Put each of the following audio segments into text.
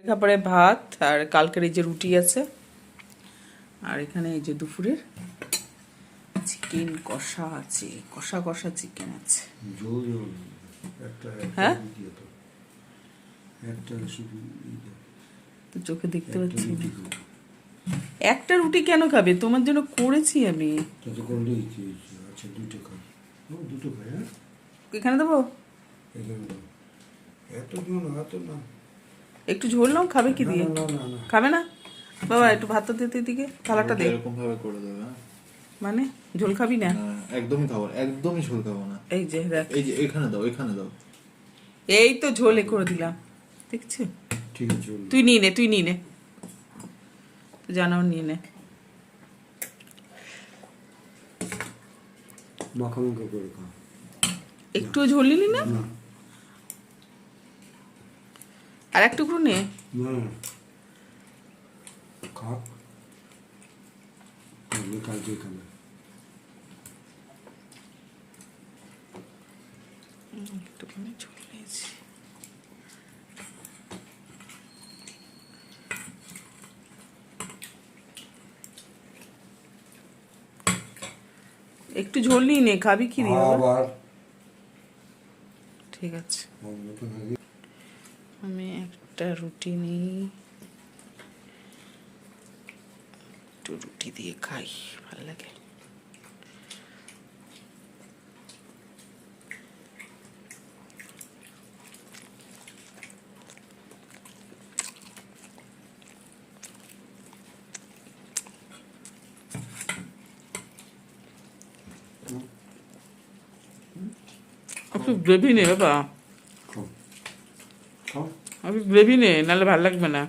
তারপরে ভাত আর কালকের এই যে রুটি আছে, আর এখানে এই যে দুপুরের চিকেন কষা আছে, কষা কষা চিকেন আছে। হ্যাঁ তো চোখে দেখতে পাচ্ছি না। একটা রুটি কেন খাবে? তোমার জন্য করেছি আমি। এখানে দেবো, একটু ঝোল নাও। খাবে কি দিয়ে? খাবে না বাবা? একটু ভাতটা দিতে, দিকে থালাটা দে। এরকম ভাবে করে দেবে মানে ঝোল খাবি না? একদমই খাবো, একদমই ঝোল খাবো না। এই যে দেখ, এই যে এখানে দাও, এখানে দাও। এই তো ঝোলে করে দিলাম, দেখছি। ঠিক আছে, তুই নিয়ে নে, তুই নিয়ে নে, তুই জানাও নিয়ে নে। মাখামাখা করে খা। একটু ঝোল নিলি না? আর এক টুকরো নে। খাক কালকে খাবে। একটুখানি ঝোল নিয়েছি। একটু ঝোল নিয়ে নে, খাবি কি দিয়ে? ঠিক আছে, আমি একটা রুটি নিই, একটু রুটি দিয়ে খাই, ভালো লাগে। একটু গ্রেভি নে বাবা, একটু গ্রেভি নে, নাহলে ভালো লাগবে না।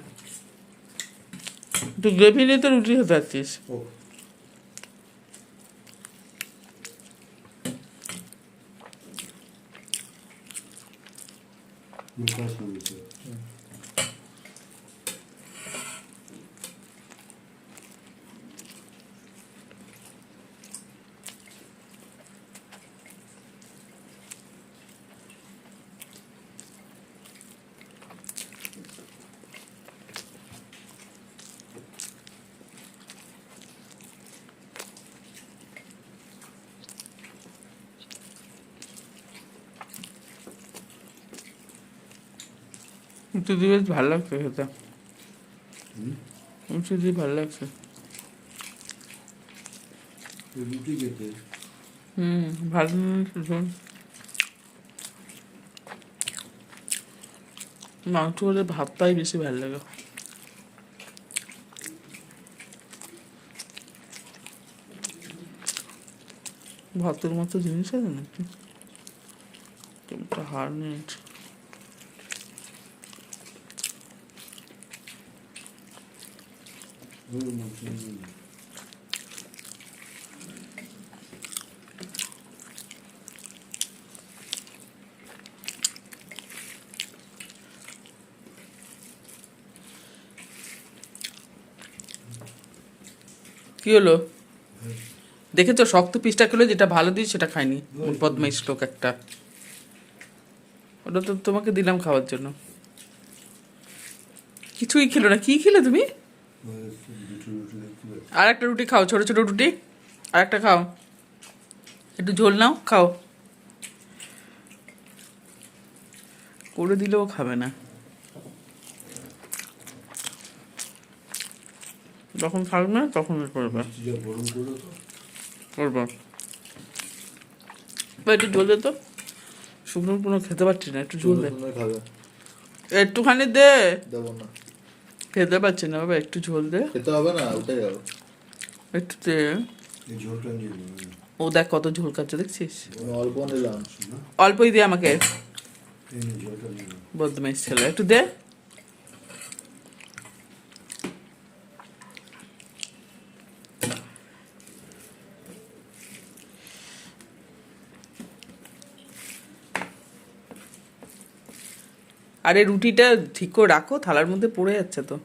একটু গ্রেভি নিয়ে তো রুটি খেতে পারছিস। রুটি দিয়ে বেশ ভালো লাগছে খেতে, রুটি দিয়ে ভালো লাগছে। ভালো ঝোল। মাংস হলে ভাতটাই বেশি ভালো লাগে। ভাতের মতো জিনিস আছে নাকি? একটা হাড় নিয়েছে। কি হলো? দেখেছো, শক্ত পিসটা খেলো, যেটা ভালো দিই সেটা খাইনি। বদমাইশ লোক একটা। ওটা তো তোমাকে দিলাম খাওয়ার জন্য, কিছুই খেলো না। কি খেলে তুমি? আর একটা রুটি খাও, ছোট ছোট রুটি আর একটা খাও, একটু ঝোল নাও, খাও। করে দিলেও খাবে না, যখন থাকবে না তখন করবে করবো। একটু ঝোল দে তো, শুকনো কোনো খেতে পারছি না, একটু ঝোল দে। একটুখানি দে। দেবো না, খেতে পারছি না বাবা, একটু ঝোল দে। খেতে হবে না, উঠে যাবে। একটু দে। ও দেখ কত ঝোল খাচ্ছে, দেখছিস? অল্প নিলাম, অল্পই দে আমাকে, বদমাইশ ছেলে। একটু দে। আরে রুটিটা ঠিক করে রাখো, থালার মধ্যে পড়ে যাচ্ছে তো।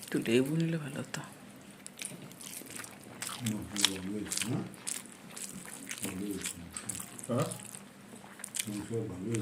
একটু লেবু নিলে ভালো হতো। মাংস ভালোই